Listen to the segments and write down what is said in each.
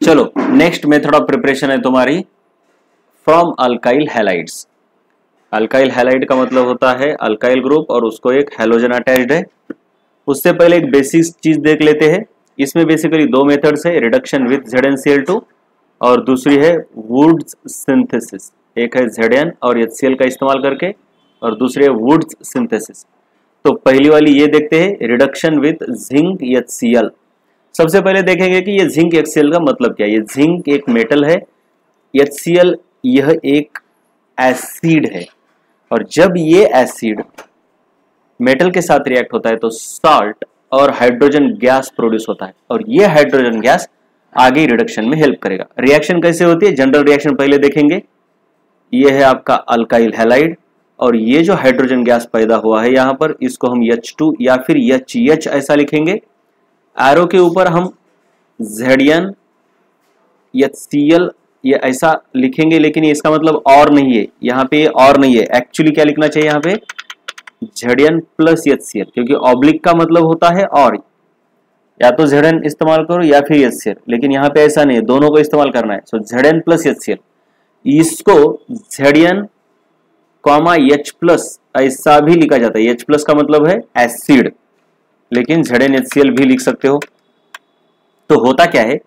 चलो next method of preparation है तुम्हारी from alkyl halides. Alkyl halide का मतलब होता है अल्काइल ग्रुप और उसको एक हैलोजन अटैच्ड है। उससे पहले एक बेसिक चीज देख लेते हैं। इसमें बेसिकली दो मेथड्स है, रिडक्शन विथ ZnCl2 और दूसरी है वुड्स सिंथेसिस। एक है Zn और HCl का इस्तेमाल करके और दूसरी है वुड्स सिंथेसिस। तो पहली वाली ये देखते हैं रिडक्शन विथ जिंक HCl। सबसे पहले देखेंगे कि ये जिंक HCl का मतलब क्या है। ये जिंक एक मेटल है, HCl यह एक एसिड है और जब ये एसिड मेटल के साथ रिएक्ट होता है तो साल्ट और हाइड्रोजन गैस प्रोड्यूस होता है और ये हाइड्रोजन गैस आगे रिडक्शन में हेल्प करेगा। रिएक्शन कैसे होती है, जनरल रिएक्शन पहले देखेंगे। ये है आपका अल्काइल हैलाइड और ये जो हाइड्रोजन गैस पैदा हुआ है यहाँ पर इसको हम H2 या फिर HH ऐसा लिखेंगे। एरो के ऊपर हम Zn HCl ये ऐसा लिखेंगे, लेकिन इसका मतलब और नहीं है, यहाँ पे और नहीं है। एक्चुअली क्या लिखना चाहिए यहाँ पे Zn प्लस HCl, क्योंकि ऑब्लिक का मतलब होता है और, या तो Zn इस्तेमाल करो या फिर HCl, लेकिन यहाँ पे ऐसा नहीं है, दोनों को इस्तेमाल करना है। सो Zn प्लस HCl, इसको Zn कॉमा H प्लस ऐसा भी लिखा जाता है। H प्लस का मतलब है एसिड, लेकिन Zn HCl भी लिख सकते हो। तो होता क्या है,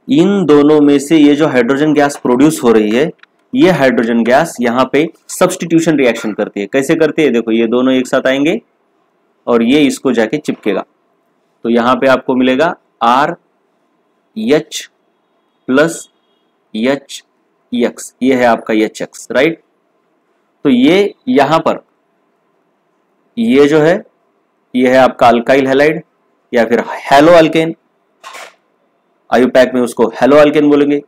इन दोनों में से ये जो हाइड्रोजन गैस प्रोड्यूस हो रही है, ये हाइड्रोजन गैस यहाँ पे सब्स्टिट्यूशन रिएक्शन करती है। कैसे करती है, देखो ये दोनों एक साथ आएंगे और ये इसको जाके चिपकेगा, तो यहाँ पे आपको मिलेगा RH प्लस HX, ये है आपका HX, राइट। तो ये यहाँ पर ये जो है ये है आपका अल्काइल हैलाइड या फिर हैलो अल्केन। आयुपैक में उसको हैलो अल्केन बोलेंगे,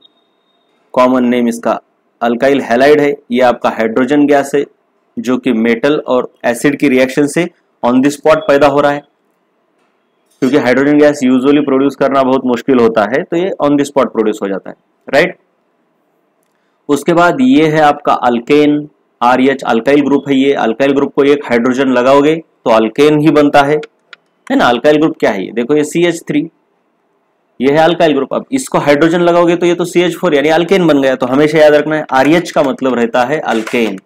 कॉमन नेम इसका अल्काइल हैलाइड है। ये आपका हाइड्रोजन गैस है जो कि मेटल और एसिड की रिएक्शन से ऑन द स्पॉट पैदा हो रहा है, क्योंकि हाइड्रोजन गैस यूजुअली प्रोड्यूस करना बहुत मुश्किल होता है, तो ये ऑन द स्पॉट प्रोड्यूस हो जाता है, राइट। उसके बाद ये है आपका अल्केन, RH अल्काइल ग्रुप है। ये अल्काइल ग्रुप को एक हाइड्रोजन लगाओगे तो अल्केन ही बनता है ना। अल्काइल ग्रुप क्या है, ये देखो ये CH3, ये है अल्काइल ग्रुप। अब इसको हाइड्रोजन लगाओगे तो ये तो CH4 यानी अल्केन बन गया। तो हमेशा याद रखना है RH का मतलब रहता है alkane.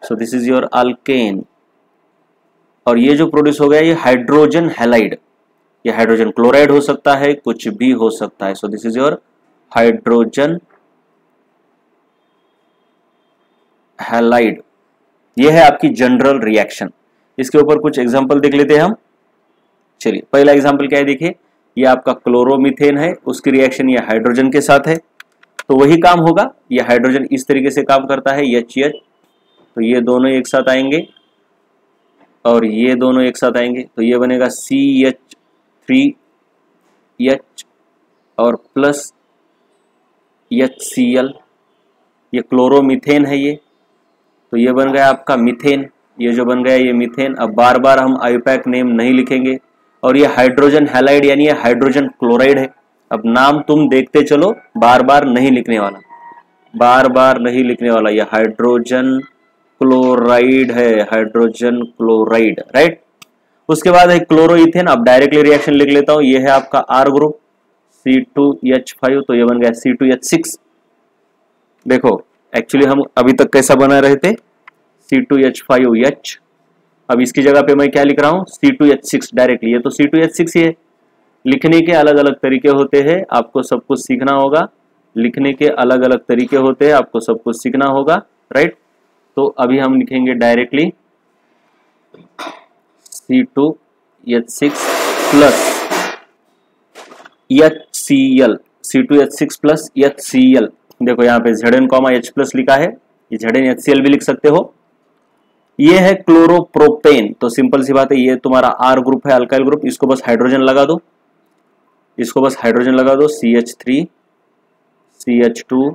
So this is your alkane. और ये जो प्रोड्यूस हो गया ये हाइड्रोजन हैलाइड, ये हाइड्रोजन क्लोराइड हो सकता है, कुछ भी हो सकता है। So this is your hydrogen halide. ये है आपकी जनरल रिएक्शन। इसके ऊपर कुछ एग्जांपल देख लेते हैं हम। चलिए पहला एग्जांपल क्या है, देखिए ये आपका क्लोरोमीथेन है, उसकी रिएक्शन ये हाइड्रोजन के साथ है, तो वही काम होगा। ये हाइड्रोजन इस तरीके से काम करता है HH, तो ये दोनों एक साथ आएंगे और ये दोनों एक साथ आएंगे, तो ये बनेगा CH3H और प्लस HCl। ये क्लोरोमीथेन है ये, तो ये बन गया आपका मीथेन। ये जो बन गया ये मीथेन। अब बार बार हम आयुपैक नेम नहीं लिखेंगे। और ये हाइड्रोजन हैलाइड यानी ये हाइड्रोजन क्लोराइड है। अब नाम तुम देखते चलो, बार बार नहीं लिखने वाला, बार बार नहीं लिखने वाला। ये हाइड्रोजन क्लोराइड है, हाइड्रोजन क्लोराइड, राइट। उसके बाद है क्लोरोइथेन। अब डायरेक्टली रिएक्शन लिख लेता हूं। ये है आपका R ग्रुप C2H5, तो ये बन गया C2H6। देखो एक्चुअली हम अभी तक कैसा बना रहे थे, C2H5OH। अब इसकी जगह पे मैं क्या लिख रहा हूं, C2H6 डायरेक्टली। ये तो C2H6 ही है। लिखने के अलग अलग तरीके होते हैं, आपको सब कुछ सीखना होगा। लिखने के अलग अलग तरीके होते हैं, आपको सब कुछ सीखना होगा, राइट। तो अभी हम लिखेंगे directly C2H6 plus HCl, C2H6 plus HCl। देखो यहाँ पे Zn, H प्लस लिखा है, ये Zn HCl भी लिख सकते हो। ये है क्लोरोप्रोपेन, तो सिंपल सी बात है, ये तुम्हारा R ग्रुप है, अल्काइल ग्रुप। इसको बस हाइड्रोजन लगा दो, इसको बस हाइड्रोजन लगा दो, CH3 CH2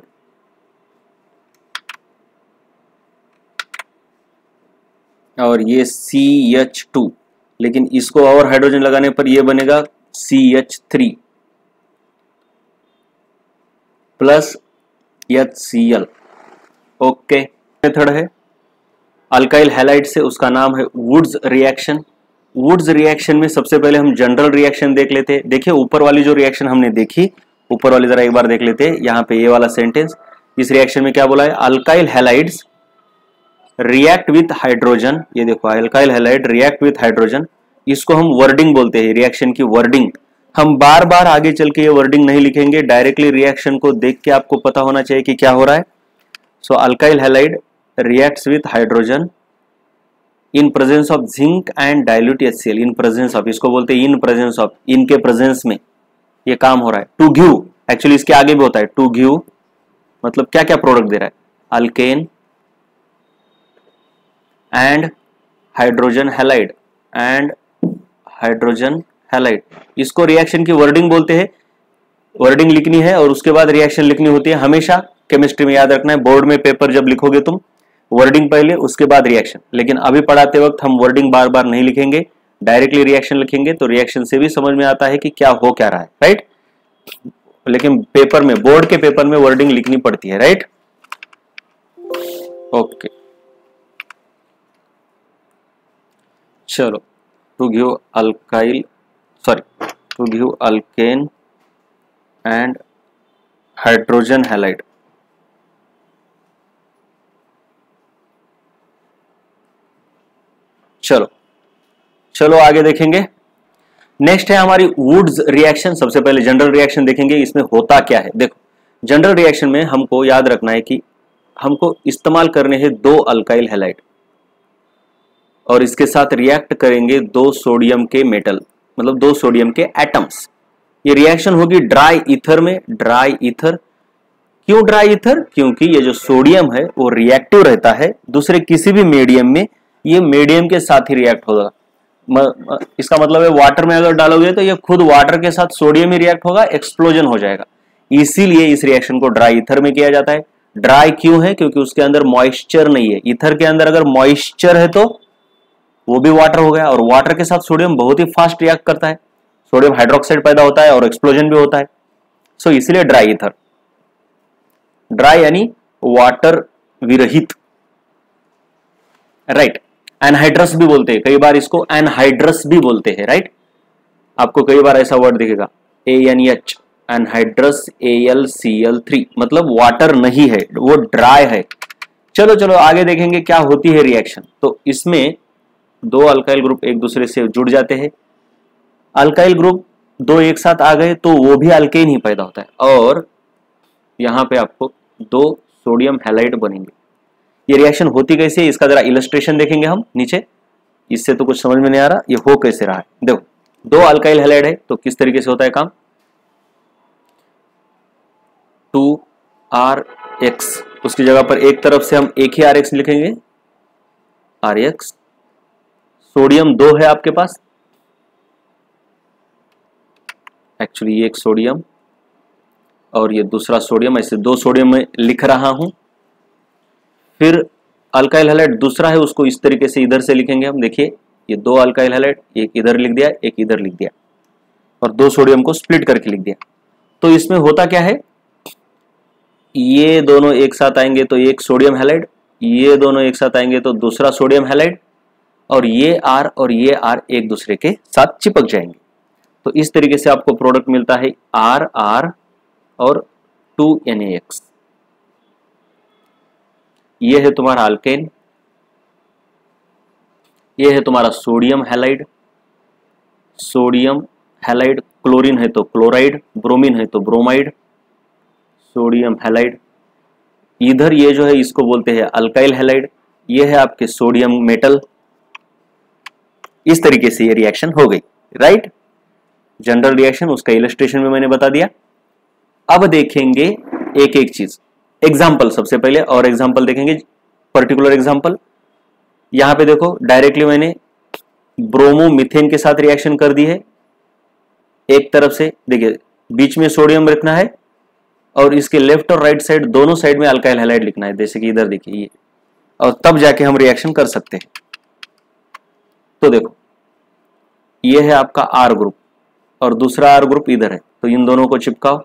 और ये CH2, लेकिन इसको और हाइड्रोजन लगाने पर ये बनेगा CH3 plus HCl। Okay, method है अल्काइल हैलाइड से, उसका नाम है वुड्स रिएक्शन। वुड्स रिएक्शन में सबसे पहले हम जनरल रिएक्शन देख लेते हैं। देखिए ऊपर वाली जो रिएक्शन हमने देखी ऊपर वाली जरा एक बार देख लेते हैं, यहाँ पे ये वाला सेंटेंस, इस रिएक्शन में क्या बोला है, alkyl halides react with hydrogen, ये देखो alkyl halide react with hydrogen, इसको हम वर्डिंग बोलते हैं, रिएक्शन की वर्डिंग। हम बार बार आगे चल के ये वर्डिंग नहीं लिखेंगे, डायरेक्टली रिएक्शन को देख के आपको पता होना चाहिए कि क्या हो रहा है। So alkyl halide reacts with hydrogen in presence of zinc and dilute HCl, in presence of, इसको बोलते हैं इन प्रेजेंस ऑफ, इनके प्रेजेंस में ये काम हो रहा है। टू गिव, एक्चुअली इसके आगे भी होता है, टू गिव मतलब क्या क्या प्रोडक्ट दे रहा है, alkane and hydrogen halide, and hydrogen halide, इसको रिएक्शन की वर्डिंग बोलते हैं। वर्डिंग लिखनी है और उसके बाद रिएक्शन लिखनी होती है, हमेशा केमिस्ट्री में याद रखना है, बोर्ड में पेपर जब लिखोगे तुम वर्डिंग पहले उसके बाद रिएक्शन, लेकिन अभी पढ़ाते वक्त हम वर्डिंग बार बार नहीं लिखेंगे, डायरेक्टली रिएक्शन लिखेंगे, तो रिएक्शन से भी समझ में आता है कि क्या हो क्या रहा है, राइट। लेकिन पेपर में, बोर्ड के पेपर में वर्डिंग लिखनी पड़ती है, राइट। ओके चलो, to give alkyl, sorry, to give alkane and hydrogen halide, चलो चलो आगे देखेंगे। नेक्स्ट है हमारी वुड्स रिएक्शन। सबसे पहले जनरल रिएक्शन देखेंगे, इसमें होता क्या है। देखो जनरल रिएक्शन में हमको याद रखना है कि हमको इस्तेमाल करने हैं 2 अल्काइल हैलाइड और इसके साथ रिएक्ट करेंगे 2 सोडियम के मेटल, मतलब 2 सोडियम के एटम्स। ये रिएक्शन होगी ड्राई ईथर में, ड्राई ईथर। क्यों ड्राई ईथर? क्योंकि ये जो सोडियम है वो रिएक्टिव रहता है, दूसरे किसी भी मीडियम में ये मीडियम के साथ ही रिएक्ट होगा। इसका मतलब है वाटर में अगर डालोगे तो ये खुद वाटर के साथ सोडियम ही रिएक्ट होगा, एक्सप्लोजन हो जाएगा। इसीलिए इस रिएक्शन को ड्राई ईथर में किया जाता है। ड्राई क्यों है? क्योंकि उसके अंदर मॉइस्चर नहीं है। ईथर के अंदर अगर मॉइस्चर है तो वो भी वाटर हो गया, और वाटर के साथ सोडियम बहुत ही फास्ट रिएक्ट करता है, सोडियम हाइड्रोक्साइड पैदा होता है और एक्सप्लोजन भी होता है। सो इसलिए ड्राई ईथर, ड्राई यानी वाटर विरहित, राइट। एनहाइड्रस भी बोलते हैं, कई बार इसको एनहाइड्रस भी बोलते हैं, राइट। आपको कई बार ऐसा वर्ड दिखेगा ANH, एनहाइड्रस AlCl3, मतलब वाटर नहीं है, वो ड्राई है। चलो चलो आगे देखेंगे क्या होती है रिएक्शन। तो इसमें 2 अल्काइल ग्रुप एक दूसरे से जुड़ जाते हैं। अल्काइल ग्रुप 2 एक साथ आ गए तो वो भी अल्केन ही पैदा होता है, और यहां पे आपको 2 सोडियम हैलाइड बनेंगे। ये रिएक्शन होती कैसे है, इसका जरा इलस्ट्रेशन देखेंगे हम नीचे। इससे तो कुछ समझ में नहीं आ रहा ये हो कैसे रहा है। देखो 2 अल्काइल हैलाइड है तो किस तरीके से होता है काम। 2RX, उसकी जगह पर एक तरफ से हम एक ही RX लिखेंगे, RX। सोडियम 2 है आपके पास, एक्चुअली ये एक सोडियम और ये दूसरा सोडियम, ऐसे 2 सोडियम में लिख रहा हूं। फिर अल्काइल हैलाइड दूसरा है, उसको इस तरीके से इधर से लिखेंगे हम। देखिए ये 2 अल्काइल हैलाइड, एक इधर लिख दिया, एक इधर लिख दिया, और 2 सोडियम को स्प्लिट करके लिख दिया। तो इसमें होता क्या है, ये दोनों एक साथ आएंगे तो एक सोडियम हैलाइड, ये दोनों एक साथ आएंगे तो दूसरा सोडियम हैलाइड, और ये R और ये R एक दूसरे के साथ चिपक जाएंगे। तो इस तरीके से आपको प्रोडक्ट मिलता है RR और 2NaX। ये है तुम्हारा अल्केन, ये है तुम्हारा sodium halide. Sodium halide, chlorine है तो क्लोराइड, ब्रोमीन है तो ब्रोमाइड, सोडियम हैलाइड। इधर ये जो है इसको बोलते हैं अल्काइल हैलाइड, ये है आपके सोडियम मेटल। इस तरीके से ये रिएक्शन हो गई, राइट। जनरल रिएक्शन, उसका इलस्ट्रेशन में मैंने बता दिया। अब देखेंगे एक एक चीज, एग्जाम्पल सबसे पहले, और एग्जाम्पल देखेंगे, पर्टिकुलर एग्जाम्पल। यहां पे देखो डायरेक्टली मैंने ब्रोमोमीथेन के साथ रिएक्शन कर दी है। एक तरफ से देखिए बीच में सोडियम रखना है और इसके लेफ्ट और राइट साइड दोनों साइड में अल्काइल हैलाइड लिखना है, जैसे कि इधर देखिए ये, और तब जाके हम रिएक्शन कर सकते हैं। तो देखो ये है आपका R ग्रुप और दूसरा R ग्रुप इधर है, तो इन दोनों को चिपकाओ,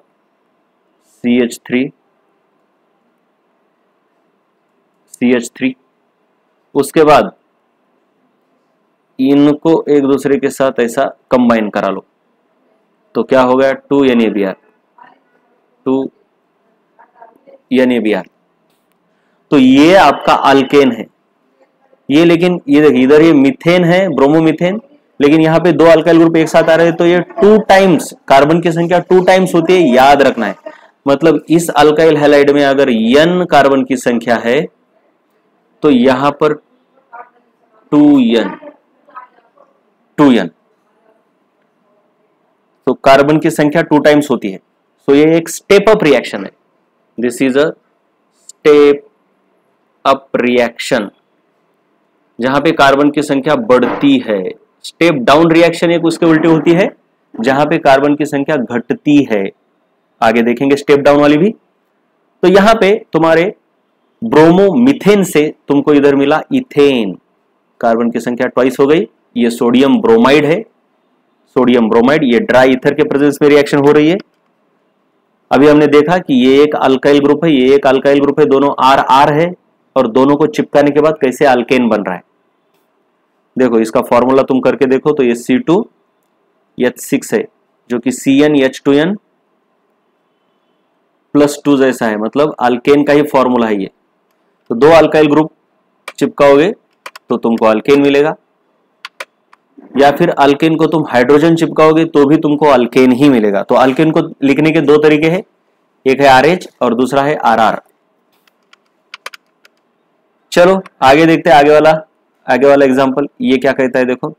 CH3। उसके बाद इनको एक दूसरे के साथ ऐसा कंबाइन करा लो, तो क्या हो गया 2NaBr। NABR। तो ये आपका अल्केन है ये, लेकिन ये देखिए इधर ये मीथेन है, ब्रोमोमीथेन, लेकिन यहाँ पे दो अल्काइल ग्रुप एक साथ आ रहे हैं तो ये 2 टाइम्स, कार्बन की संख्या 2 टाइम्स होती है, याद रखना है। मतलब इस अल्काइल हैलाइड में अगर N कार्बन की संख्या है तो यहां पर 2N तो कार्बन की संख्या 2 टाइम्स होती है। सो ये एक स्टेप अप रिएक्शन है, this is a step up reaction, जहां पे कार्बन की संख्या बढ़ती है। स्टेप डाउन रिएक्शन एक उसके उल्टी होती है, जहां पे कार्बन की संख्या घटती है। आगे देखेंगे स्टेप डाउन वाली भी। तो यहां पे तुम्हारे ब्रोमोमीथेन से तुमको इधर मिला इथेन, कार्बन की संख्या ट्वाइस हो गई। ये सोडियम ब्रोमाइड है, सोडियम ब्रोमाइड, ये ड्राई ईथर के प्रेजेंस में रिएक्शन हो रही है। अभी हमने देखा कि ये एक अल्काइल ग्रुप है, ये एक अल्काइल ग्रुप है, दोनों R है, और दोनों को चिपकाने के बाद कैसे अल्केन बन रहा है देखो। इसका फॉर्मूला तुम करके देखो तो ये C2H6 है, जो कि CnH2n +2 जैसा है, मतलब अल्केन का ही फॉर्मूला है ये। तो दो अल्काइल ग्रुप चिपकाओगे तो तुमको अल्केन मिलेगा, या फिर अल्केन को तुम हाइड्रोजन चिपकाओगे तो भी तुमको अल्केन ही मिलेगा। तो अल्केन को लिखने के दो तरीके हैं, एक है RH और दूसरा है RR। चलो आगे देखते हैं आगे वाला एग्जांपल। ये क्या कहता है देखो,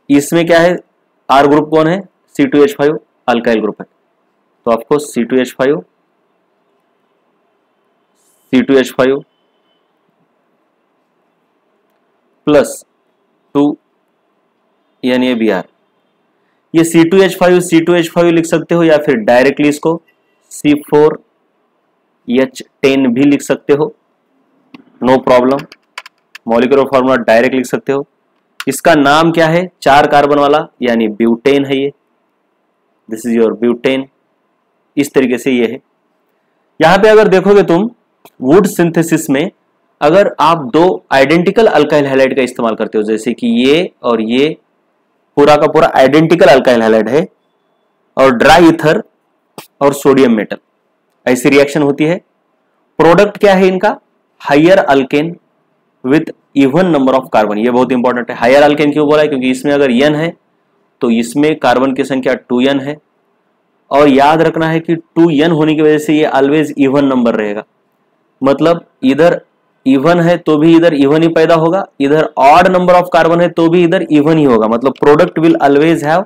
इसमें क्या है, R ग्रुप कौन है, C2H5 अल्काइल ग्रुप है, तो ऑफकोर्स C2H5 प्लस 2NABR। ये C2H5 लिख सकते हो, या फिर डायरेक्टली इसको C4H10 भी लिख सकते हो, no problem. Molecular formula direct लिख सकते हो। इसका नाम क्या है, 4 कार्बन वाला, यानी ब्यूटेन है ये, दिस इज योर ब्यूटेन। इस तरीके से ये है। यहां पे अगर देखोगे तुम वुड सिंथेसिस में, अगर आप दो आइडेंटिकल अल्काइल हैलाइड का इस्तेमाल करते हो, जैसे कि ये और ये पूरा का पूरा आइडेंटिकल अल्काइल हैलाइड है, और ड्राई ईथर और सोडियम मेटल, ऐसी रिएक्शन होती है। प्रोडक्ट क्या है इनका, higher alkane with even number of carbon. ये बहुत इंपॉर्टेंट है। हायर अल्केन क्यों बोला है, क्योंकि इसमें अगर N है तो इसमें कार्बन की संख्या 2N है, और याद रखना है कि 2N होने की वजह से ये ऑलवेज इवन नंबर रहेगा। मतलब इधर इवन है तो भी इधर इवन ही पैदा होगा, इधर ऑड नंबर ऑफ कार्बन है तो भी इधर इवन ही होगा। मतलब product will always have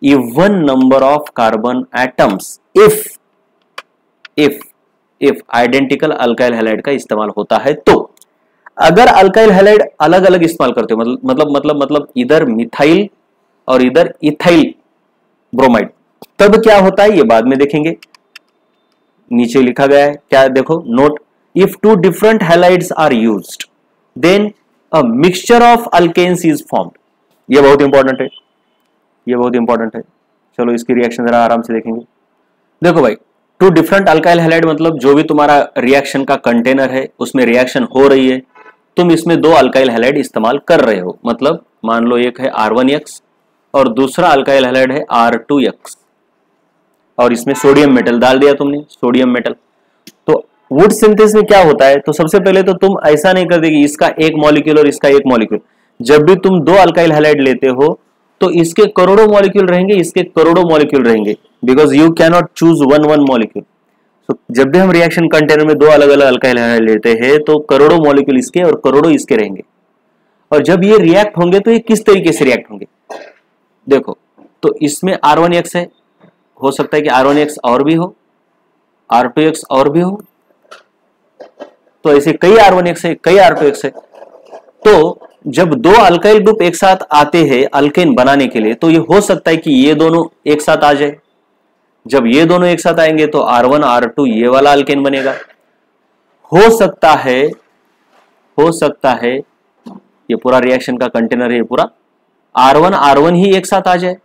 even number of carbon atoms if identical alkyl halide का इस्तेमाल होता है। तो अगर अल्काइल हैलाइड अलग अलग इस्तेमाल करते हो, मतलब इधर मिथाइल और इधर इथाइल ब्रोमाइड, तब क्या होता है ये बाद में देखेंगे। नीचे लिखा गया है क्या, देखो note, if two different halides are used then a mixture of alkanes is formed। ये बहुत इंपॉर्टेंट है, चलो इसकी रिएक्शन जरा आराम से देखेंगे। देखो भाई, टू डिफरेंट अल्काइल हैलाइड मतलब जो भी तुम्हारा रिएक्शन का कंटेनर है उसमें रिएक्शन हो रही है, तुम इसमें दो अल्काइल हैलाइड इस्तेमाल कर रहे हो। मतलब मान लो एक है R1X और दूसरा अल्काइल हैलाइड है R2X, और इसमें सोडियम मेटल डाल दिया तुमने, सोडियम मेटल। तो वुड सिंथेसिस में क्या होता है, तो सबसे पहले तो तुम ऐसा नहीं कर देगी इसका एक मॉलिक्यूल और इसका एक मॉलिक्यूल। जब भी तुम दो अल्काइल हैलाइड लेते हो तो इसके करोड़ों मॉलिक्यूल रहेंगे, इसके करोड़ों मॉलिक्यूल रहेंगे, because you can not choose one molecule. तो जब भी हम रिएक्शन कंटेनर में दो अलग अलग अल्काइल हैलाइड लेते हैं तो करोड़ों मॉलिक्यूल इसके और करोड़ों इसके रहेंगे। और जब ये रिएक्ट होंगे तो ये किस तरीके से रिएक्ट होंगे देखो, तो इसमें R1X है, हो सकता है कि R1X और भी हो, R2X और भी हो, तो ऐसे कई R1X है, कई R2X है। तो जब दो अल्काइल ग्रुप एक साथ आते हैं अल्केन बनाने के लिए, तो ये हो सकता है कि ये दोनों एक साथ आ जाए। जब ये दोनों एक साथ आएंगे तो R1 R2 ये वाला अल्केन बनेगा। हो सकता है ये पूरा रिएक्शन का कंटेनर है, पूरा R1 ही एक साथ आ जाए,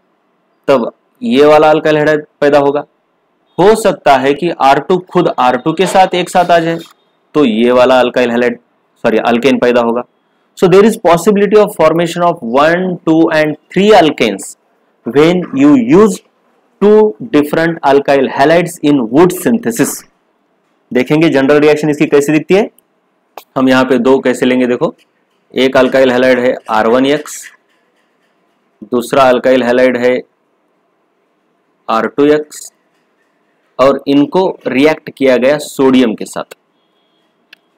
तब ये वाला अल्काइल हैलाइड पैदा होगा। हो सकता है कि R2 खुद R2 के साथ एक साथ आ जाए, तो ये वाला अल्काइल हैलाइड अल्केन पैदा होगा। So there is possibility of formation of 1, 2 and 3 alkanes when you use two different alkyl halides in वुड सिंथेसिस। देखेंगे जनरल रिएक्शन इसकी कैसी दिखती है। हम यहां पे दो कैसे लेंगे, देखो एक अल्काइल हैलाइड है R1X, दूसरा अल्काइल हैलाइड है R2X, और इनको रिएक्ट किया गया सोडियम के साथ।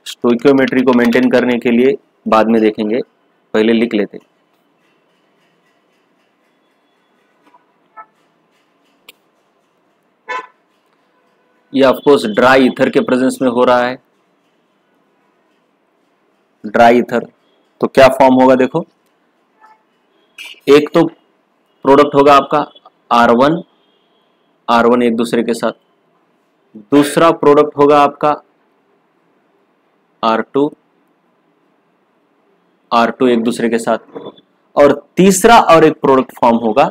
स्टोइकियोमेट्री को मेंटेन करने के लिए बाद में देखेंगे, पहले लिख लेते। ये ऑफकोर्स ड्राई ईथर के प्रेजेंस में हो रहा है, ड्राई ईथर। तो क्या फॉर्म होगा, देखो एक तो प्रोडक्ट होगा आपका R1 एक दूसरे के साथ, दूसरा प्रोडक्ट होगा आपका R2 एक दूसरे के साथ, और तीसरा और एक प्रोडक्ट फॉर्म होगा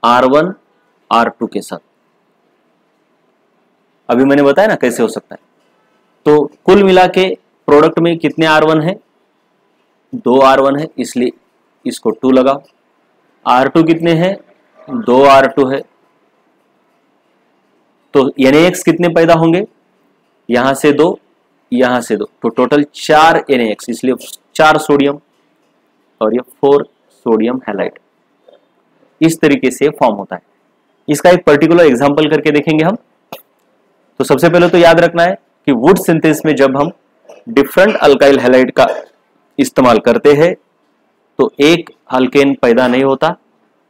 R1 R2 के साथ। अभी मैंने बताया ना कैसे हो सकता है। तो कुल मिला के प्रोडक्ट में कितने R1 है, 2 R1 है, इसलिए इसको 2 लगाओ। R2 कितने हैं, 2 R2 है। तो NaX कितने पैदा होंगे, यहां से 2, यहां से 2, तो टोटल 4 NaX, इसलिए 4 सोडियम और ये 4 सोडियम हैलाइड। इस तरीके से फॉर्म होता है। इसका एक पर्टिकुलर एग्जांपल करके देखेंगे हम। तो सबसे पहले तो याद रखना है कि वुड सिंथेसिस में जब हम डिफरेंट अल्काइल हैलाइड का इस्तेमाल करते हैं तो एक अल्केन पैदा नहीं होता,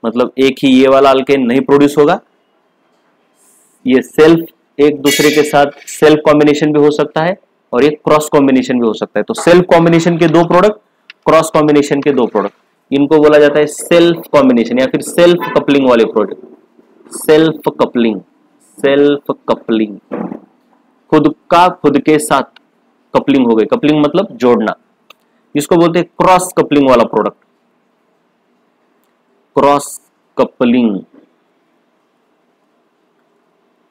मतलब एक ही ये वाला अल्केन नहीं प्रोड्यूस होगा। ये सेल्फ एक दूसरे के साथ सेल्फ कॉम्बिनेशन भी हो सकता है और एक क्रॉस कॉम्बिनेशन भी हो सकता है। तो सेल्फ कॉम्बिनेशन के 2 प्रोडक्ट, क्रॉस कॉम्बिनेशन के 2 प्रोडक्ट, इनको बोला जाता है सेल्फ कॉम्बिनेशन या फिर सेल्फ कपलिंग वाले product. Self coupling, self coupling, खुद का खुद के साथ कपलिंग हो गई। कपलिंग मतलब जोड़ना, इसको बोलते हैं क्रॉस कपलिंग वाला product, cross coupling.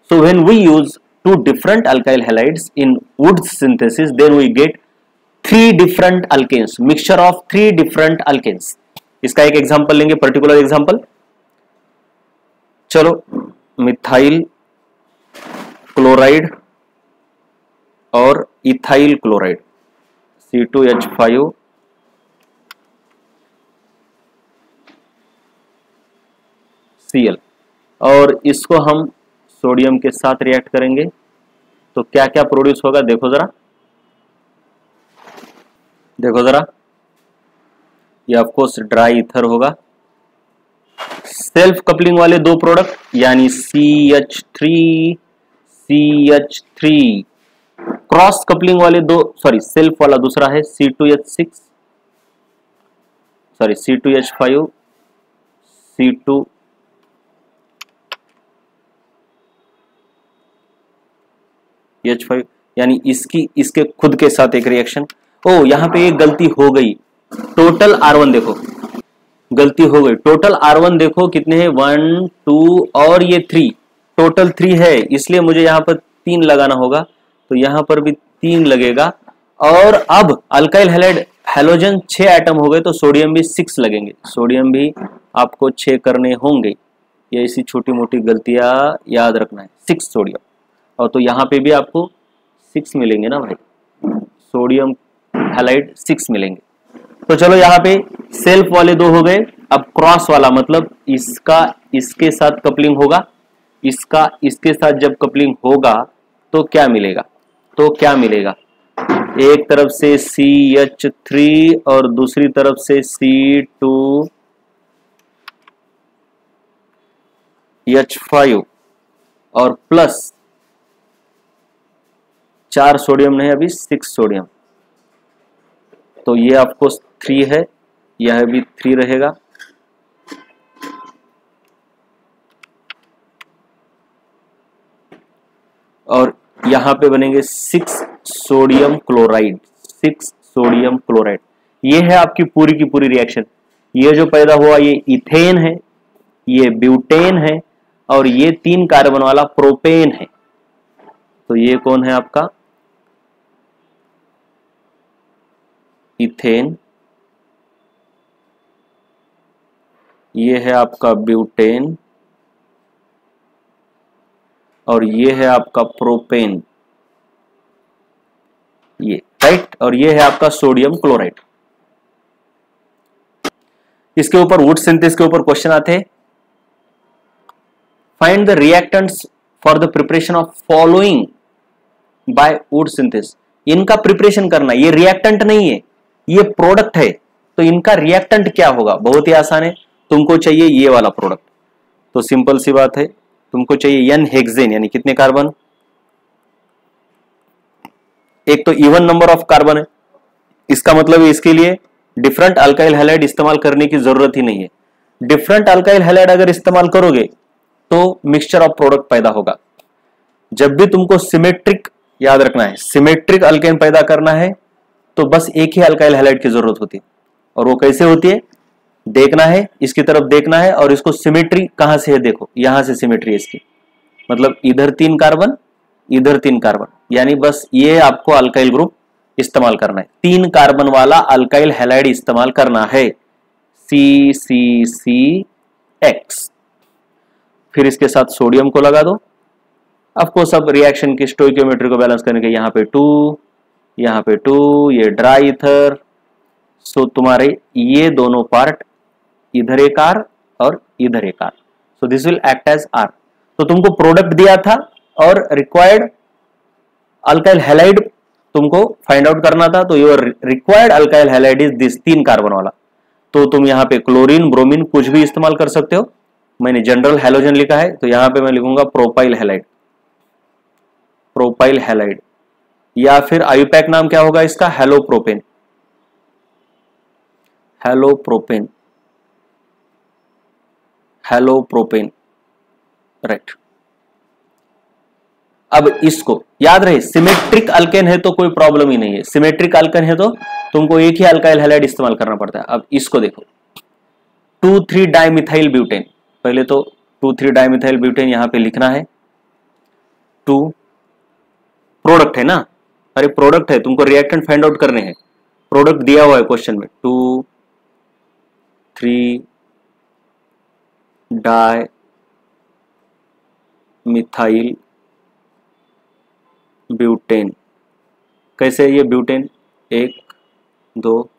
So when we use 2 different alkyl halides in wood synthesis, then we get 3 different alkanes, mixture of 3 different alkanes. इसका एक एग्जांपल लेंगे, पर्टिकुलर एग्जांपल। चलो, मिथाइल क्लोराइड और इथाइल क्लोराइड C2H5 Cl, और इसको हम sodium के साथ रिएक्ट करेंगे तो क्या क्या प्रोड्यूस होगा, देखो जरा, देखो जरा। ये ऑफकोर्स ड्राई ईथर होगा। सेल्फ कपलिंग वाले 2 प्रोडक्ट यानी CH3, क्रॉस कपलिंग वाले 2, सॉरी सेल्फ वाला दूसरा है C2H6, sorry C2H5 C2, H5, यानी इसके खुद के साथ एक रिएक्शन। ओ यहां पे एक गलती हो गई, टोटल R1 देखो, गलती हो गई। टोटल R1 देखो कितने हैं, 1 2 और ये 3, टोटल 3 है, इसलिए मुझे यहां पर 3 लगाना होगा। तो यहां पर भी 3 लगेगा। और अब अल्काइल हैलाइड हैलोजन 6 एटम हो गए तो सोडियम भी 6 लगेंगे, सोडियम भी आपको 6 करने होंगे। ये ऐसी छोटी मोटी गलतियां याद रखना है, 6 सोडियम। और तो यहाँ पे भी आपको 6 मिलेंगे ना भाई, सोडियम हैलाइड 6 मिलेंगे। तो चलो यहाँ पे सेल्फ वाले 2 हो गए। अब क्रॉस वाला मतलब इसका इसके साथ कपलिंग होगा, इसका इसके साथ जब कपलिंग होगा तो क्या मिलेगा, तो क्या मिलेगा, एक तरफ से CH3 और दूसरी तरफ से C2H5 और प्लस 4 सोडियम नहीं, अभी 6 सोडियम। तो ये आपको 3 है, यह भी 3 रहेगा। और यहां पे बनेंगे 6 सोडियम क्लोराइड, 6 सोडियम क्लोराइड। ये है आपकी पूरी की पूरी रिएक्शन। ये जो पैदा हुआ ये इथेन है, ये ब्यूटेन है और ये 3 कार्बन वाला प्रोपेन है। तो ये कौन है आपका, इथेन, ये है आपका ब्यूटेन और ये है आपका प्रोपेन, ये राइट, और ये है आपका सोडियम क्लोराइड। इसके ऊपर वुड सिंथेसिस के ऊपर क्वेश्चन आते हैं। Find the reactants for the preparation of following bye वुड सिंथेसिस। इनका प्रिपरेशन करना, ये रिएक्टेंट नहीं है, ये प्रोडक्ट है, तो इनका रिएक्टेंट क्या होगा? बहुत ही आसान है, तुमको चाहिए ये वाला प्रोडक्ट, तो सिंपल सी बात है, तुमको चाहिए एन हेक्सेन, यानी कितने कार्बन? एक तो इवन नंबर ऑफ कार्बन है, इसका मतलब है इसके लिए डिफरेंट अल्काइल हैलाइड इस्तेमाल करने की जरूरत ही नहीं है। डिफरेंट अल्काइल हैलाइड अगर इस्तेमाल करोगे तो मिक्सचर ऑफ प्रोडक्ट पैदा होगा। जब भी तुमको सिमेट्रिक, याद रखना है, सिमेट्रिक अल्केन पैदा करना है तो बस एक ही अल्काइल हैलाइड की जरूरत होती है। और वो कैसे होती है देखना है, इसकी तरफ देखना है, और इसको सिमेट्री कहां से है देखो, यहां से सिमेट्री है इसकी, मतलब इधर 3 कार्बन इधर 3 कार्बन, यानी बस ये आपको अल्काइल ग्रुप इस्तेमाल करना है। 3 कार्बन वाला अल्काइल हैलाइड इस्तेमाल करना है, CCCX। फिर इसके साथ सोडियम को लगा दो। ऑफकोर्स अब रिएक्शन की स्टोइकियोमेट्री को बैलेंस करने के यहाँ पे 2, यहाँ पे 2, ये ड्राई ईथर, सो तुम्हारे ये दोनों पार्ट, इधर एक R और इधर एक R, so this will act as R। तो तुमको प्रोडक्ट दिया था और रिक्वायर्ड अल्काइल हैलाइड तुमको फाइंड आउट करना था, तो your required alkyl halide is this 3 carbon वाला। तो तुम यहाँ पे क्लोरीन, ब्रोमीन कुछ भी इस्तेमाल कर सकते हो। मैंने जनरल हैलोजन लिखा है, तो यहाँ पे मैं लिखूंगा प्रोपाइल हैलाइड, प्रोपाइल हैलाइड, या फिर आयुपैक नाम क्या होगा इसका? हेलोप्रोपेन, हेलोप्रोपेन, हेलोप्रोपेन, राइट। अब इसको याद रहे, सिमेट्रिक अल्केन है तो कोई प्रॉब्लम ही नहीं है, सिमेट्रिक अल्केन है तो तुमको एक ही अल्काइल हैलाइड इस्तेमाल करना पड़ता है। अब इसको देखो, 2,3 डाइमिथाइल ब्यूटेन, पहले तो 2,3 डाइमिथाइल ब्यूटेन यहां पे लिखना है। 2 प्रोडक्ट है ना, अरे प्रोडक्ट है, तुमको रिएक्टेंट फाइंड आउट करने हैं, प्रोडक्ट दिया हुआ है क्वेश्चन में, 2,3 डाइमिथाइल ब्यूटेन। कैसे है ये ब्यूटेन? 1 2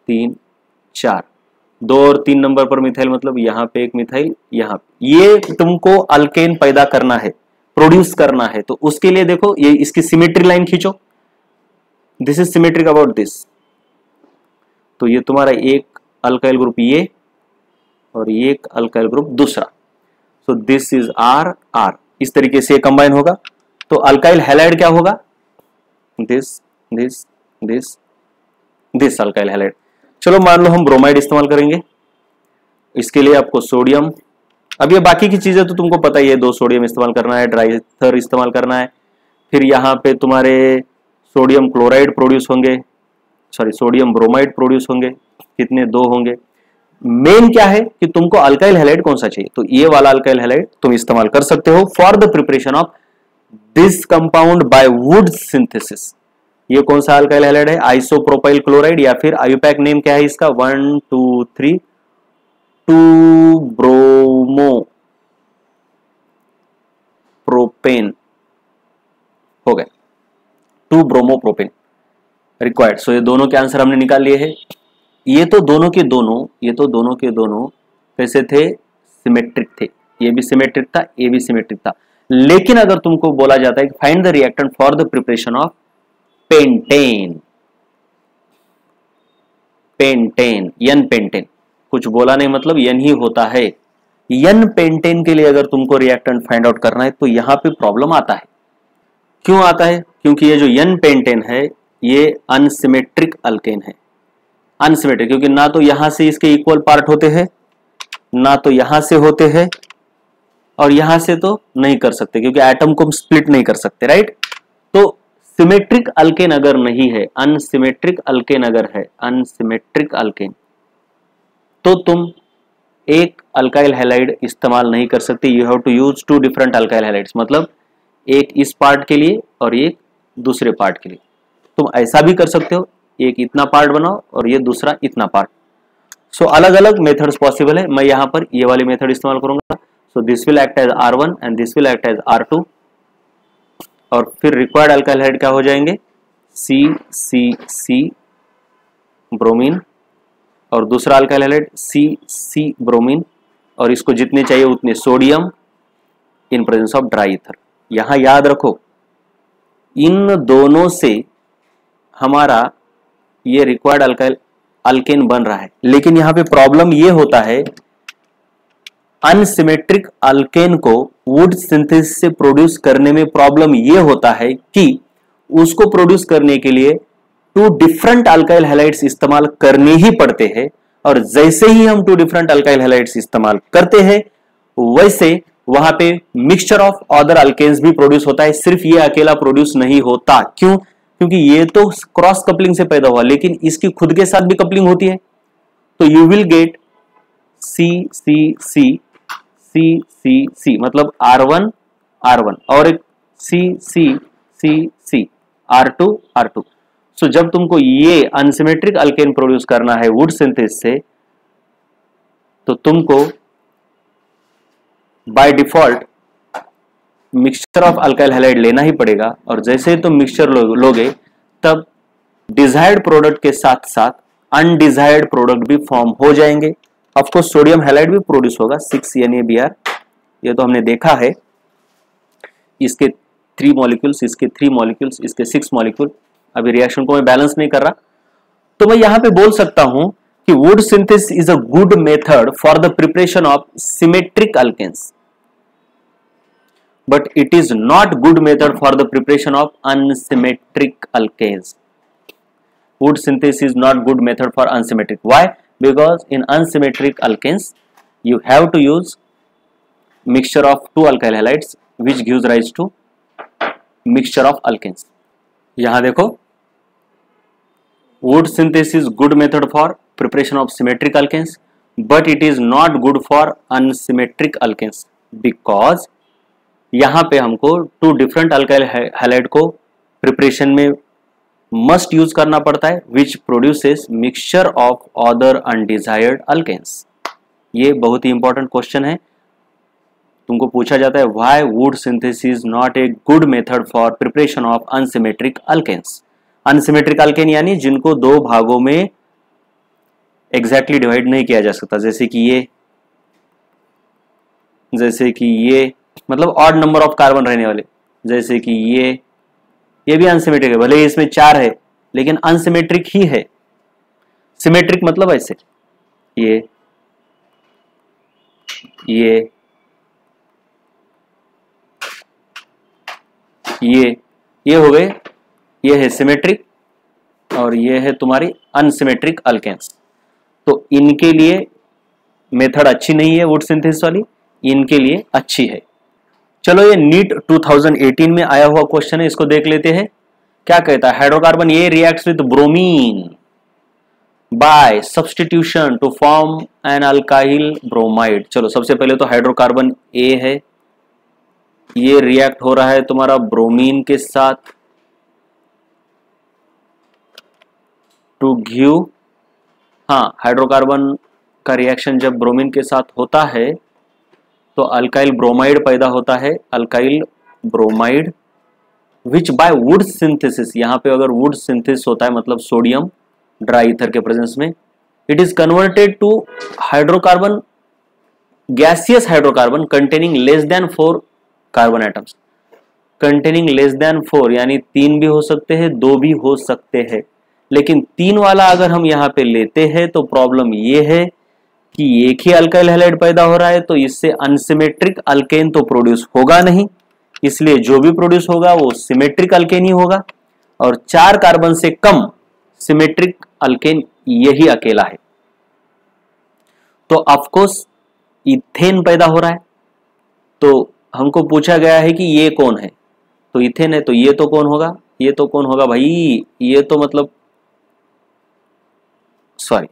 3 4, 2 और 3 नंबर पर मिथाइल, मतलब यहां पे एक मिथाइल, यहां पे। ये तुमको अल्केन पैदा करना है, प्रोड्यूस करना है, तो उसके लिए देखो ये इसकी सिमेट्री लाइन खींचो, this is symmetric about this. तो ये तुम्हारा एक अल्काइल ग्रुप ये, और ये एक अल्काइल ग्रुप दूसरा, so this is R R, इस तरीके से कंबाइन होगा। तो अल्काइल हैलाइड क्या होगा? This this this this alkyl halide. चलो मान लो हम ब्रोमाइड इस्तेमाल करेंगे, इसके लिए आपको सोडियम, अब ये बाकी की चीजें तो तुमको पता ही है, 2 सोडियम इस्तेमाल करना है, ड्राई ईथर इस्तेमाल करना है, फिर यहाँ पे तुम्हारे सोडियम क्लोराइड प्रोड्यूस होंगे, सॉरी सोडियम ब्रोमाइड प्रोड्यूस होंगे, कितने? 2 होंगे। मेन क्या है कि तुमको अल्काइल हैलाइड कौन सा चाहिए, तो ये वाला अल्काइल हैलाइड तुम इस्तेमाल कर सकते हो for the preparation of this compound bye वुड सिंथेसिस। ये कौन सा अल्काइल हैलाइड है? आइसोप्रोपाइल क्लोराइड, या फिर आयुपैक नेम क्या है इसका? 1 2 3 2 ब्रोमो प्रोपेन हो गए, 2 ब्रोमो प्रोपेन रिक्वायर्ड। सो ये दोनों के आंसर हमने निकाल लिए हैं। ये तो दोनों के दोनों कैसे थे? सिमेट्रिक थे, ये भी सिमेट्रिक था, ये भी सिमेट्रिक था। लेकिन अगर तुमको बोला जाता है कि find the reactant for the preparation of pentane, pentane, n pentane, कुछ बोला नहीं, मतलब एन ही होता है। एन पेंटेन के लिए अगर तुमको रिएक्टेंट फाइंड आउट करना है तो यहां पे प्रॉब्लम आता है। क्यों आता है? क्योंकि ये जो एन पेंटेन है ये अनसिमेट्रिक अल्केन है, अनसिमेट्रिक, क्योंकि ना तो यहां से इसके इक्वल पार्ट होते हैं, ना तो यहां से होते हैं, और यहां से तो नहीं कर सकते क्योंकि एटम को स्प्लिट नहीं कर सकते, राइट। तो सिमेट्रिक अल्केन अगर नहीं है, अनसिमेट्रिक अल्केन अगर है, अनसिमेट्रिक अल्केन, तो तुम एक अल्काइल हैलाइड इस्तेमाल नहीं कर सकते, you have to use 2 different alkyl halides, मतलब एक इस पार्ट के लिए और एक दूसरे पार्ट के लिए। तुम ऐसा भी कर सकते हो, एक इतना पार्ट बनाओ और ये दूसरा इतना पार्ट। सो अलग अलग मेथड्स पॉसिबल है, मैं यहाँ पर ये वाली मेथड इस्तेमाल करूंगा। So this will act as R1 and this will act as R2, और फिर रिक्वायर्ड अल्काइल हाइड क्या हो जाएंगे, C ब्रोमीन, और दूसरा अल्काइल हाइड C ब्रोमीन, और इसको जितने चाहिए उतने sodium in presence of dry ether. यहां याद रखो इन दोनों से हमारा ये रिक्वायर्ड अल्काइल अल्केन बन रहा है, लेकिन यहां पे प्रॉब्लम ये होता है अनसिमेट्रिक अल्केन को वुड सिंथेसिस से प्रोड्यूस करने में प्रॉब्लम ये होता है कि उसको प्रोड्यूस करने के लिए 2 डिफरेंट अल्काइल हैलाइड्स इस्तेमाल करने ही पड़ते हैं, और जैसे ही हम 2 डिफरेंट अल्काइल हैलाइड्स इस्तेमाल करते हैं वैसे वहां पे मिक्सचर ऑफ अदर अल्केन्स भी प्रोड्यूस होता है, सिर्फ ये अकेला प्रोड्यूस नहीं होता। क्यों? क्योंकि ये तो क्रॉस कपलिंग से पैदा हुआ, लेकिन इसकी खुद के साथ भी कपलिंग होती है, तो यू विल गेट C मतलब R1 और एक C R2। सो जब तुमको ये अनसिमेट्रिक अल्केन प्रोड्यूस करना है वुड सिंथेसिस से, तो तुमको by default mixture of alkyl halide लेना ही पड़ेगा, और जैसे ही तुम मिक्सचर लोगे तब डिजायर्ड प्रोडक्ट के साथ साथ अनडिजायर्ड प्रोडक्ट भी फॉर्म हो जाएंगे। ऑफ कोर्स सोडियम हैलाइड भी प्रोड्यूस होगा 6NaBr, ये तो हमने देखा है। इसके 3 मॉलिक्यूल्स, इसके 3 मॉलिक्यूल्स, इसके 6 मॉलिक्यूल। अभी रिएक्शन को मैं बैलेंस नहीं कर रहा, तो मैं यहां पे बोल सकता हूं कि वुड synthesis is a good method for the preparation of symmetric alkanes, but it is not good method for the preparation of unsymmetric alkanes. Wood synthesis is not good method for unsymmetric. Why? Because in unsymmetric alkanes you have to use mixture of 2 alkyl halides which gives rise to mixture of alkanes. यहाँ देखो wood synthesis is good method for preparation of symmetric alkanes, but it is not good for unsymmetric alkanes because यहां पे हमको 2 different alkyl halide को preparation में must use करना पड़ता है, which produces mixture of other undesired alkanes. ये बहुत ही इंपॉर्टेंट क्वेश्चन है, तुमको पूछा जाता है व्हाई वुड synthesis is not a good method for preparation of unsymmetric alkanes. Unsymmetric alkane यानी जिनको 2 भागों में एग्जैक्टली डिवाइड नहीं किया जा सकता, जैसे कि ये मतलब ऑड नंबर ऑफ कार्बन रहने वाले, जैसे कि ये भी अनसिमेट्रिक है, भले इसमें 4 है लेकिन अनसिमेट्रिक ही है। सिमेट्रिक मतलब ऐसे ये हो गए, ये है सिमेट्रिक और ये है तुम्हारी अनसिमेट्रिक अल्केन्स। तो इनके लिए मेथड अच्छी नहीं है वुड सिंथेसिस वाली, इनके लिए अच्छी है। चलो ये नीट 2018 में आया हुआ क्वेश्चन है, इसको देख लेते हैं। क्या कहता है, hydrocarbon A reacts with bromine by substitution to form an alkyl bromide. चलो सबसे पहले तो हाइड्रोकार्बन ए है, ये रिएक्ट हो रहा है तुम्हारा ब्रोमीन के साथ टू गिव, हाँ हाइड्रोकार्बन का रिएक्शन जब ब्रोमीन के साथ होता है तो अल्काइल ब्रोमाइड पैदा होता है, अल्काइल ब्रोमाइड विच बाय वुड सिंथेसिस, यहाँ पे अगर वुड सिंथेसिस होता है मतलब सोडियम ड्राई ईथर के प्रेजेंस में, it is converted to hydrocarbon, gaseous hydrocarbon containing less than 4 carbon atoms. Containing less than 4 यानी 3 भी हो सकते हैं, 2 भी हो सकते हैं, लेकिन 3 वाला अगर हम यहाँ पे लेते हैं तो प्रॉब्लम ये है कि एक ही अल्काइल हैलाइड पैदा हो रहा है, तो इससे अनसिमेट्रिक अल्केन तो प्रोड्यूस होगा नहीं, इसलिए जो भी प्रोड्यूस होगा वो सिमेट्रिक अल्केन ही होगा, और 4 कार्बन से कम सिमेट्रिक अल्केन यही अकेला है। तो ऑफकोर्स इथेन पैदा हो रहा है, तो हमको पूछा गया है कि ये कौन है, तो इथेन है, तो ये तो कौन होगा, ये तो कौन होगा भाई, ये तो मतलब सॉरी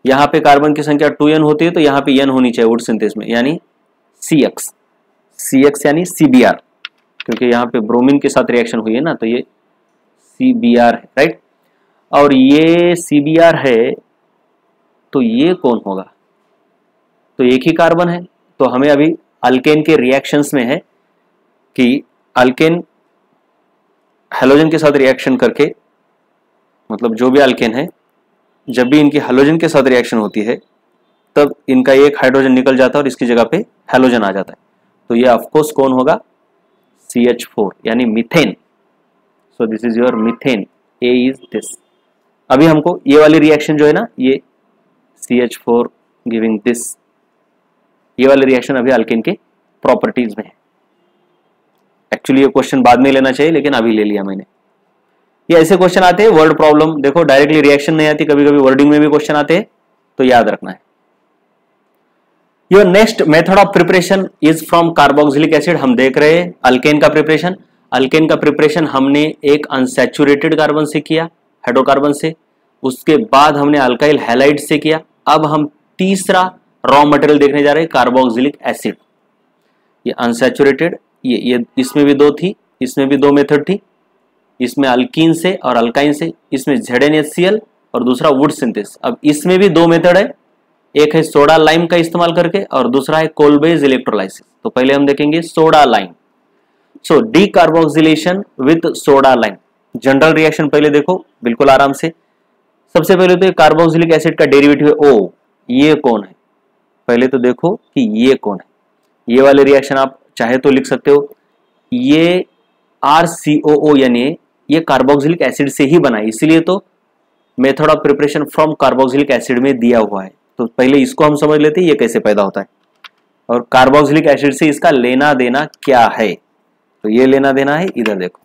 यहाँ पे कार्बन की संख्या 2n होती है, तो यहाँ पे n होनी चाहिए वुड सिंथेसिस में, यानी CX यानी CBr, क्योंकि यहाँ पे ब्रोमीन के साथ रिएक्शन हुई है ना, तो ये CBr है, राइट। और ये CBr है तो ये कौन होगा? तो एक ही कार्बन है, तो हमें अभी अल्केन के रिएक्शंस में है कि अल्केन हेलोजन के साथ रिएक्शन करके, मतलब जो भी अल्केन है, जब भी इनकी हेलोजन के साथ रिएक्शन होती है तब इनका एक हाइड्रोजन निकल जाता है और इसकी जगह पे हेलोजन आ जाता है। तो ये ऑफकोर्स कौन होगा? CH4 यानी methane. So this is your methane, A is this. अभी हमको ये वाली रिएक्शन जो है ना, ये CH4 गिविंग दिस, ये वाली रिएक्शन अभी अल्केन के प्रॉपर्टीज में है। एक्चुअली ये क्वेश्चन बाद में लेना चाहिए, लेकिन अभी ले लिया मैंने। ये ऐसे क्वेश्चन आते हैं, वर्ड प्रॉब्लम, देखो डायरेक्टली रिएक्शन नहीं आती, कभी कभी वर्डिंग में भी क्वेश्चन आते हैं, तो याद रखना है। Your next method of preparation is from carboxylic acid. हम देख रहे हैं अल्केन का प्रिपरेशन। अल्केन का प्रिपरेशन हमने एक अनसैचुरेटेड कार्बन से किया, हाइड्रोकार्बन से, उसके बाद हमने अल्काइल हैलाइड से किया। अब हम तीसरा रॉ मटेरियल देखने जा रहे हैं, कार्बोक्सिलिक एसिड। ये अनसैचुरेटेड, ये इसमें भी दो थी, इसमें भी दो मेथड थी, इसमें अल्कीन से और अल्काइन से, इसमें ZnHCl और दूसरा वुड सिंथेसिस। अब इसमें भी दो मेथड है, एक है सोडा लाइम का इस्तेमाल करके और दूसरा है कोलबेज इलेक्ट्रोलाइसिस। तो पहले हम देखेंगे soda lime. So decarboxylation with soda lime, general reaction पहले देखो बिल्कुल आराम से। सबसे पहले तो कार्बोक्सिलिक एसिड का डेरिवेटिव है O, ये कौन है? पहले तो देखो कि ये कौन है। ये वाले रिएक्शन आप चाहे तो लिख सकते हो, ये RCOO यानी ये कार्बोक्सिलिक एसिड से ही बना है, इसीलिए तो method of preparation from carboxylic acid में दिया हुआ है। तो पहले इसको हम समझ लेते हैं ये कैसे पैदा होता है और कार्बोक्सिलिक एसिड से इसका लेना देना क्या है। तो ये लेना देना है, इधर देखो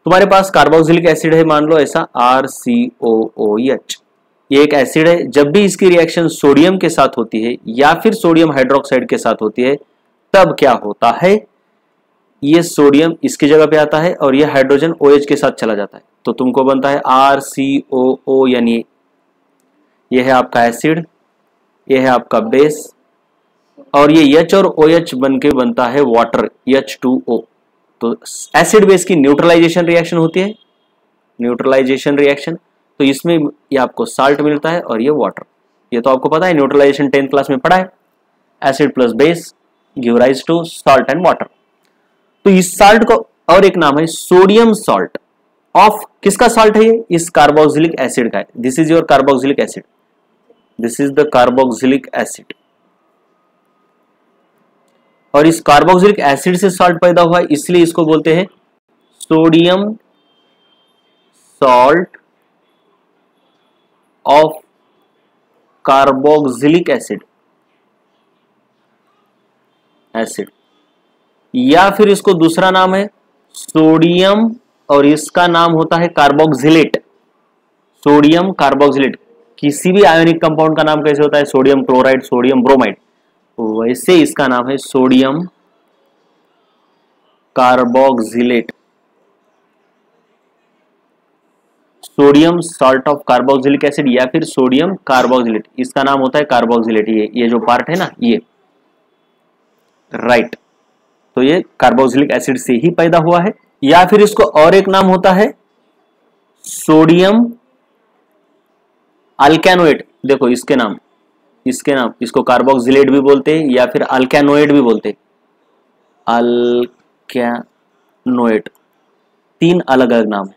तुम्हारे पास कार्बोक्सिलिक एसिड है, मान लो ऐसा RCOOH, ये एक एसिड है। जब भी इसकी रिएक्शन सोडियम के साथ होती है या फिर सोडियम हाइड्रोक्साइड के साथ होती है, तब क्या होता है, ये सोडियम इसकी जगह पे आता है और ये हाइड्रोजन OH के साथ चला जाता है, तो तुमको बनता है RCOO, यानी ये है आपका एसिड, ये है आपका बेस, और ये H और OH बन के बनता है वाटर, H2O। तो एसिड बेस की न्यूट्रलाइजेशन रिएक्शन होती है, न्यूट्रलाइजेशन रिएक्शन, तो इसमें ये आपको साल्ट मिलता है और ये वाटर। ये तो आपको पता है, न्यूट्रलाइजेशन 10th क्लास में पढ़ा है, acid plus base give rise to salt and water. तो इस साल्ट को और एक नाम है सोडियम सॉल्ट ऑफ, किसका सॉल्ट है ये? इस कार्बोक्सिलिक एसिड का है। This is your carboxylic acid, this is the carboxylic acid, और इस कार्बोक्सिलिक एसिड से सॉल्ट पैदा हुआ है, इसलिए इसको बोलते हैं sodium salt of carboxylic acid, या फिर इसको दूसरा नाम है सोडियम और इसका नाम होता है कार्बोक्सिलेट, सोडियम कार्बोक्सिलेट। किसी भी आयोनिक कंपाउंड का नाम कैसे होता है? सोडियम क्लोराइड, सोडियम ब्रोमाइड, वैसे इसका नाम है sodium carboxylate, sodium salt of carboxylic acid या फिर सोडियम कार्बोक्सिलेट, इसका नाम होता है कार्बोक्सिलेट। ये जो पार्ट है ना, ये राइट, तो ये कार्बोक्सिलिक एसिड से ही पैदा हुआ है। या फिर इसको और एक नाम होता है सोडियम अल्केनोएट। देखो इसके नाम, इसको कार्बोक्सिलेट भी बोलते हैं या फिर अल्केनोएट भी बोलते हैं, अल्केनोएट, तीन अलग अलग नाम है।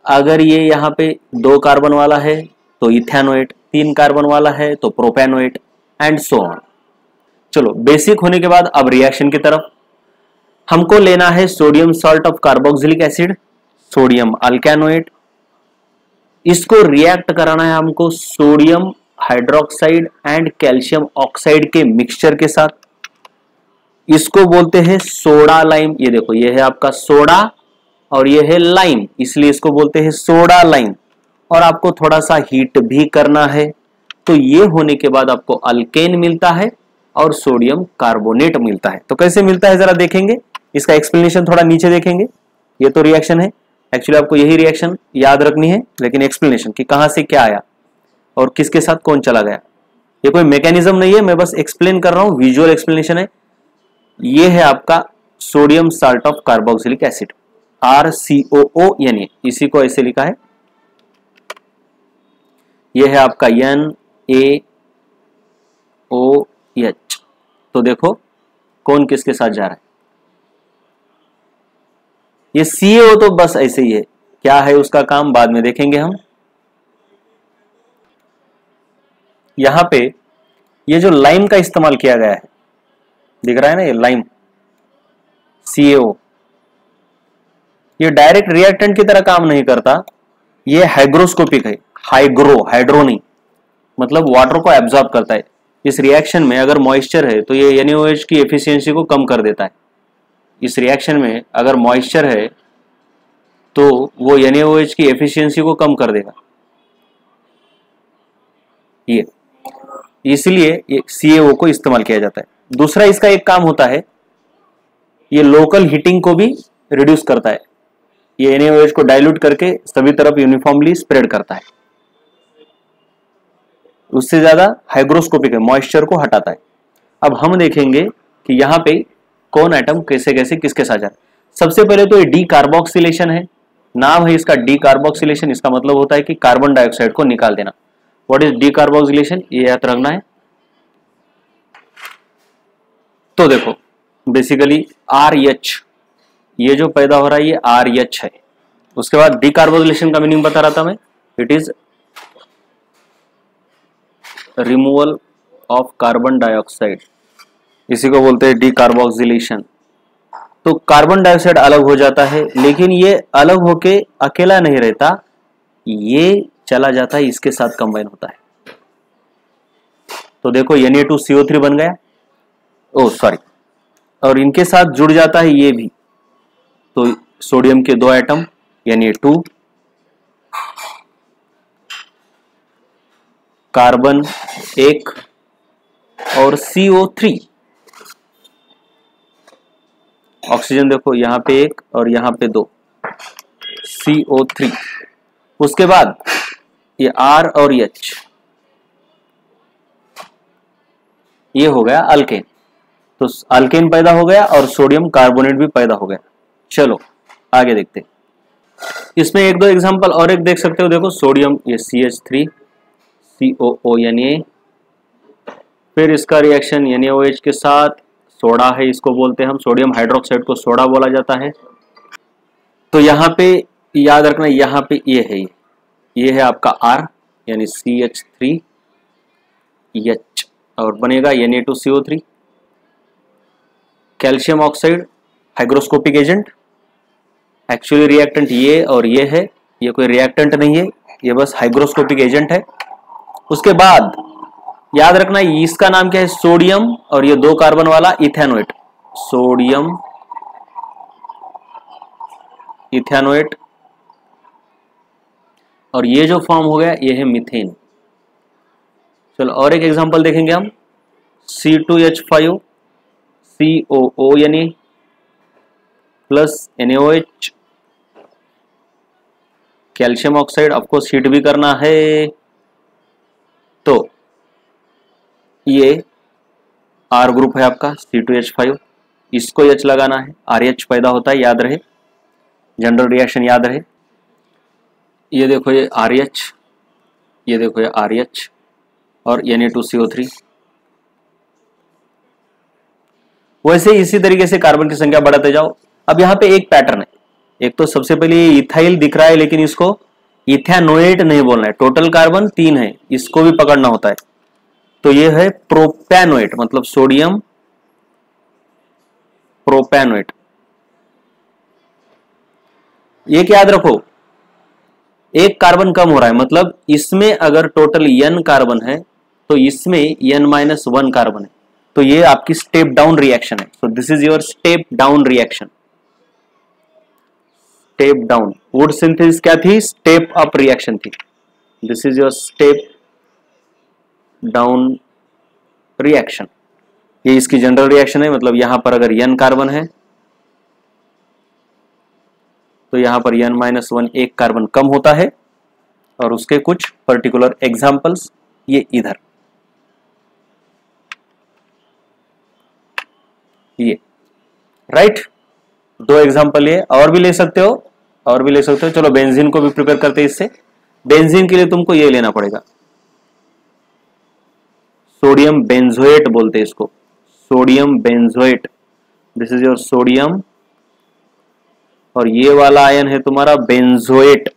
अगर ये यहाँ पे 2 कार्बन वाला है तो इथेनोएट, 3 कार्बन वाला है तो प्रोपेनोएट, एंड सो ऑन। चलो बेसिक होने के बाद अब रिएक्शन की तरफ हमको लेना है sodium salt of carboxylic acid, sodium alkanoate, इसको रिएक्ट कराना है हमको sodium hydroxide and calcium oxide के मिक्सचर के साथ, इसको बोलते हैं सोडा लाइम। ये देखो, ये है आपका सोडा और ये है लाइम, इसलिए इसको बोलते हैं सोडा लाइम। और आपको थोड़ा सा हीट भी करना है, तो ये होने के बाद आपको अल्केन मिलता है और सोडियम कार्बोनेट मिलता है। तो कैसे मिलता है जरा देखेंगे, इसका एक्सप्लेनेशन थोड़ा नीचे देखेंगे। ये तो रिएक्शन है, एक्चुअली आपको यही रिएक्शन याद रखनी है, लेकिन एक्सप्लेनेशन कि कहां से क्या आया और किसके साथ कौन चला गया, ये कोई मैकेनिज्म नहीं है, मैं बस एक्सप्लेन कर रहा हूं, विजुअल एक्सप्लेनेशन है। ये है आपका sodium salt of carboxylic acid, RCOO, यानी इसी को ऐसे लिखा है। यह है आपका NaCl, COH। तो देखो कौन किसके साथ जा रहा है। ये CaO तो बस ऐसे ही है, क्या है उसका काम बाद में देखेंगे हम। यहां पे ये जो लाइम का इस्तेमाल किया गया है, दिख रहा है ना ये लाइम CaO, ये डायरेक्ट रिएक्टेंट की तरह काम नहीं करता, ये हाइग्रोस्कोपिक है। हाइड्रो नहीं, मतलब वाटर को एब्जॉर्ब करता है। इस रिएक्शन में अगर मॉइस्चर है तो ये NaOH की एफिशिएंसी को कम कर देता है। इस रिएक्शन में अगर मॉइस्चर है तो वो NaOH की एफिशिएंसी को कम कर देगा, ये इसलिए ये CaO को इस्तेमाल किया जाता है। दूसरा इसका एक काम होता है, ये लोकल हीटिंग को भी रिड्यूस करता है। ये NaOH को डाइल्यूट करके सभी तरफ यूनिफॉर्मली स्प्रेड करता है। उससे ज्यादा हाइग्रोस्कोपिक है, मॉइस्चर को हटाता है। अब हम देखेंगे कि यहाँ पे कौन एटम कैसे कैसे किसके साथ जा रहा है। सबसे पहले तो ये डी कार्बोक्सिलेशन है, नाम है इसका डी कार्बोक्सिलेशन। इसका मतलब होता है कि कार्बन डाइऑक्साइड को निकाल देना। व्हाट इज डी कार्बोक्सिलेशन, ये याद रखना है। तो देखो बेसिकली RH, ये जो पैदा हो रहा है ये RH है। उसके बाद डी कार्बोक्सिलेशन का मीनिंग बता रहा था मैं, it is removal of carbon dioxide, इसी को बोलते हैं डी कार्बोक्सिलेशन। तो कार्बन डाइऑक्साइड अलग हो जाता है, लेकिन ये अलग होके अकेला नहीं रहता, ये चला जाता है, इसके साथ कंबाइन होता है। तो देखो Na2CO3 बन गया, ओ सॉरी, और इनके साथ जुड़ जाता है ये भी। तो सोडियम के 2 एटम Na2, कार्बन 1 और CO3। ऑक्सीजन देखो यहां पे 1 और यहां पे 2, CO3। उसके बाद ये R और H, ये हो गया अल्केन। तो अल्केन पैदा हो गया और सोडियम कार्बोनेट भी पैदा हो गया। चलो आगे देखते हैं। इसमें 1-2 एग्जांपल और एक देख सकते हो। देखो सोडियम, ये CH3 COONA, फिर इसका रिएक्शन NaOH के साथ, सोडा है इसको बोलते हैं हम, सोडियम हाइड्रोक्साइड को सोडा बोला जाता है। तो यहाँ पे याद रखना, यहाँ पे ये है आपका R यानी CH3H और बनेगा Na2CO3। Calcium oxide hygroscopic agent, actually reactant ये और ये है, ये कोई रिएक्टेंट नहीं है, ये बस हाइग्रोस्कोपिक एजेंट है। उसके बाद याद रखना इसका नाम क्या है, सोडियम, और ये 2 कार्बन वाला इथेनोएट, सोडियम इथेनोएट, और ये जो फॉर्म हो गया ये है मीथेन। चलो और एक एग्जांपल देखेंगे हम, C2H5 COONA plus NaOH, calcium oxide, of course heat भी करना है। तो ये R ग्रुप है आपका C2H5, इसको H लगाना है, RH पैदा होता है, याद रहे, जनरल रिएक्शन याद रहे। ये देखो ये RH, ये देखो ये RH और Na2CO3। वैसे इसी तरीके से कार्बन की संख्या बढ़ाते जाओ। अब यहाँ पे एक पैटर्न है, एक तो सबसे पहले इथाइल दिख रहा है, लेकिन इसको इथेनोएट नहीं बोलना है, टोटल कार्बन 3 है, इसको भी पकड़ना होता है। तो ये है प्रोपेनोएट, मतलब सोडियम प्रोपेनोएट। एक याद रखो, एक कार्बन कम हो रहा है, मतलब इसमें अगर टोटल n कार्बन है तो इसमें n-1 कार्बन है, तो ये आपकी स्टेप डाउन रिएक्शन है। So this is your step down reaction. Step down, would synthesis क्या थी, स्टेप अप रिएक्शन थी। This is your step down reaction. ये इसकी जनरल रिएक्शन है, मतलब यहां पर अगर n कार्बन है तो यहां पर n-1 एक कार्बन कम होता है, और उसके कुछ पर्टिकुलर एग्जांपल्स ये इधर, ये राइट, 2 एग्जांपल ये, और भी ले सकते हो, और भी ले सकते हो। चलो बेंजीन को भी प्रिपेयर करते हैं इससे। बेंजीन के लिए तुमको ये लेना पड़ेगा, सोडियम बेंजोएट बोलते हैं इसको, sodium benzoate, this is your sodium, और ये वाला आयन है तुम्हारा बेंजोएट।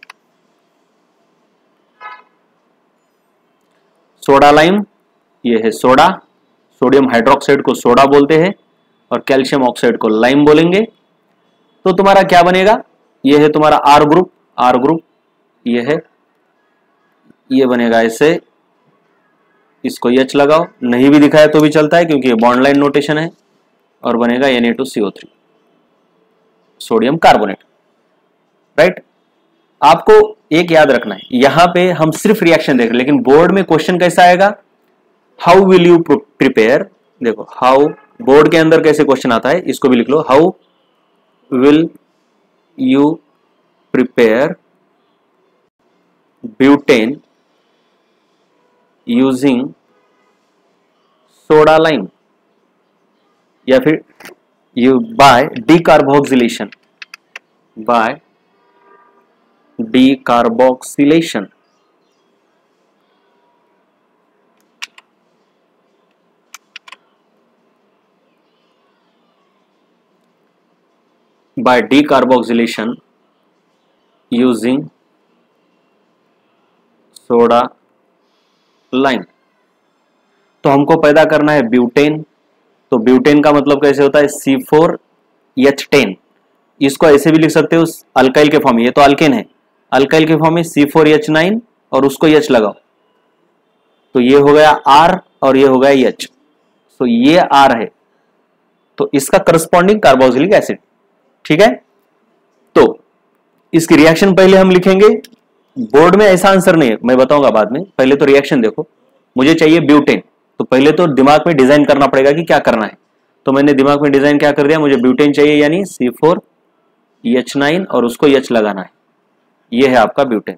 सोडा लाइम, ये है सोडा, सोडियम हाइड्रोक्साइड को सोडा बोलते हैं और कैल्शियम ऑक्साइड को लाइम बोलेंगे। तो तुम्हारा क्या बनेगा, ये है तुम्हारा आर ग्रुप, आर ग्रुप ये है, ये बनेगा ऐसे, इसको एच लगाओ, नहीं भी दिखाया तो भी चलता है क्योंकि ये बॉन्ड लाइन नोटेशन है, और बनेगा Na2CO3 सोडियम कार्बोनेट, राइट। आपको एक याद रखना है, यहां पे हम सिर्फ रिएक्शन देख रहे हैं, लेकिन बोर्ड में क्वेश्चन कैसा आएगा, हाउ विल यू प्रिपेयर, देखो हाउ, बोर्ड के अंदर कैसे क्वेश्चन आता है इसको भी लिख लो, how will you prepare butane using soda lime, या फिर you by decarboxylation, by decarboxylation, by decarboxylation using soda lime. तो हमको पैदा करना है ब्यूटेन, तो ब्यूटेन का मतलब कैसे होता है C4H10, इसको ऐसे भी लिख सकते हो अल्काइल के फॉर्म में, ये तो अल्केन है, अल्काइल के फॉर्म में C4H9 और उसको H लगाओ, तो ये हो गया R और ये हो गया H, तो ये R है, तो इसका करस्पॉन्डिंग कार्बोक्सिलिक एसिड, ठीक है। तो इसकी रिएक्शन पहले हम लिखेंगे, बोर्ड में ऐसा आंसर नहीं है, मैं बताऊंगा बाद में, पहले तो रिएक्शन देखो, मुझे चाहिए ब्यूटेन, तो पहले तो दिमाग में डिजाइन करना पड़ेगा कि क्या करना है, तो मैंने दिमाग में डिजाइन क्या कर दिया, मुझे ब्यूटेन चाहिए यानी C4H9 और उसको H लगाना है, ये है आपका ब्यूटेन।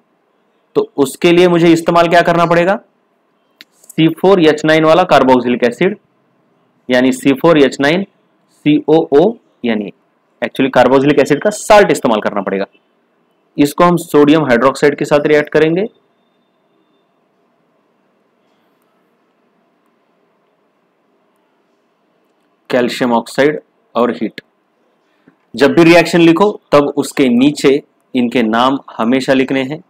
तो उसके लिए मुझे इस्तेमाल क्या करना पड़ेगा, C4H9 वाला कार्बोक्सिलिक एसिड, यानी C4H9COO, यानी एक्चुअली कार्बोक्सिलिक एसिड का साल्ट इस्तेमाल करना पड़ेगा। इसको हम सोडियम हाइड्रोक्साइड के साथ रिएक्ट करेंगे, कैल्शियम ऑक्साइड और हीट। जब भी रिएक्शन लिखो तब उसके नीचे इनके नाम हमेशा लिखने हैं,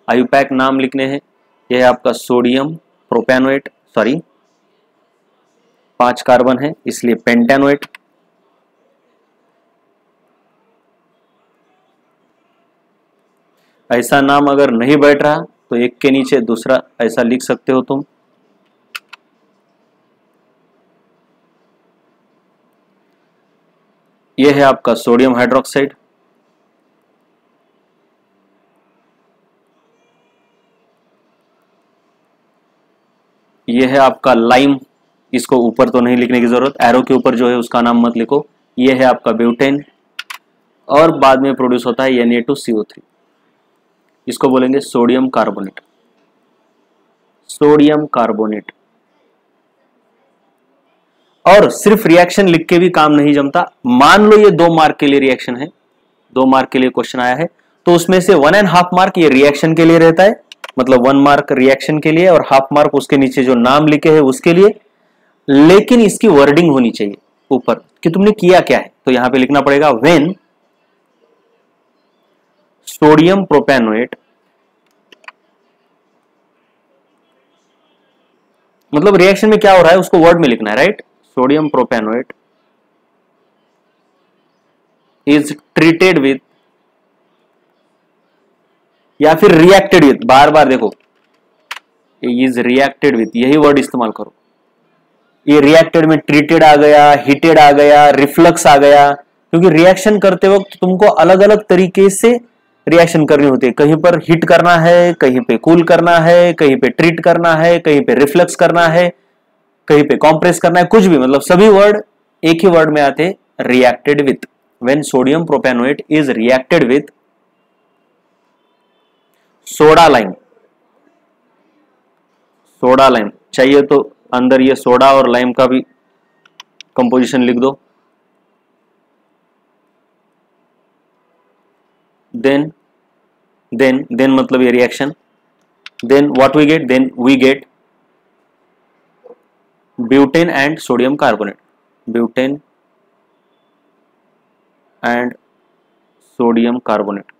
आयुपैक नाम लिखने हैं। यह है आपका सोडियम प्रोपेनोएट, सॉरी 5 कार्बन है इसलिए पेंटेनोएट, ऐसा नाम अगर नहीं बैठ रहा तो एक के नीचे दूसरा ऐसा लिख सकते हो तुम। यह है आपका सोडियम हाइड्रोक्साइड, यह है आपका लाइम, इसको ऊपर तो नहीं लिखने की जरूरत, एरो के ऊपर जो है उसका नाम मत लिखो। यह है आपका ब्यूटेन, और बाद में प्रोड्यूस होता है Na2CO3, इसको बोलेंगे सोडियम कार्बोनेट, सोडियम कार्बोनेट। और सिर्फ रिएक्शन लिख के भी काम नहीं जमता, मान लो ये 2 मार्क के लिए रिएक्शन है, 2 मार्क के लिए क्वेश्चन आया है, तो उसमें से 1.5 मार्क ये रिएक्शन के लिए रहता है, मतलब 1 मार्क रिएक्शन के लिए और हाफ मार्क उसके नीचे जो नाम लिखे हैं उसके लिए। लेकिन इसकी वर्डिंग होनी चाहिए ऊपर कि तुमने किया क्या है, तो यहां पे लिखना पड़ेगा व्हेन सोडियम प्रोपेनोएट, मतलब रिएक्शन में क्या हो रहा है उसको वर्ड में लिखना है, right. Sodium propanoate is treated with, या फिर रिएक्टेड विथ, बार बार देखो इज रिएक्टेड विथ, यही वर्ड इस्तेमाल करो। ये रिएक्टेड में ट्रीटेड आ गया, हीटेड आ गया, रिफ्लक्स आ गया, क्योंकि रिएक्शन करते वक्त तुमको अलग अलग तरीके से रिएक्शन करनी होती है, कहीं पर हीट करना है, कहीं पे कूल करना है, कहीं पे ट्रीट करना है, कहीं पे रिफ्लक्स करना है, कहीं पे कॉम्प्रेस करना है, कुछ भी, मतलब सभी वर्ड एक ही वर्ड में आते, reacted with. When sodium propanoate is reacted with soda lime, soda lime चाहिए तो अंदर ये सोडा और लाइम का भी कंपोजिशन लिख दो। देन मतलब ये reaction, then what we get, then we get butane and sodium carbonate, butane and sodium carbonate.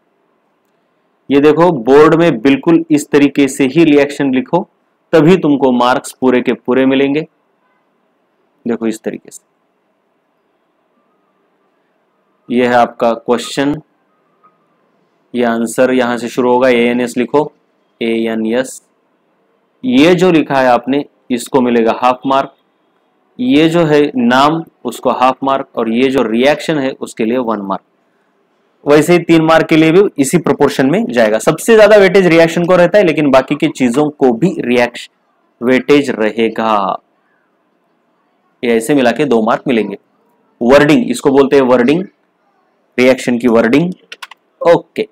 ये देखो बोर्ड में बिल्कुल इस तरीके से ही रिएक्शन लिखो, तभी तुमको मार्क्स पूरे के पूरे मिलेंगे। देखो इस तरीके से, ये है आपका क्वेश्चन, ये आंसर यहां से शुरू होगा, ANS लिखो, ANS। ये जो लिखा है आपने इसको मिलेगा हाफ मार्क, ये जो है नाम उसको हाफ मार्क, और ये जो रिएक्शन है उसके लिए 1 मार्क। वैसे ही 3 मार्क के लिए भी इसी प्रोपोर्शन में जाएगा। सबसे ज्यादा वेटेज रिएक्शन को रहता है, लेकिन बाकी की चीजों को भी रिएक्शन वेटेज रहेगा। ये ऐसे मिला के 2 मार्क मिलेंगे। वर्डिंग, इसको बोलते हैं वर्डिंग, रिएक्शन की वर्डिंग। ओके।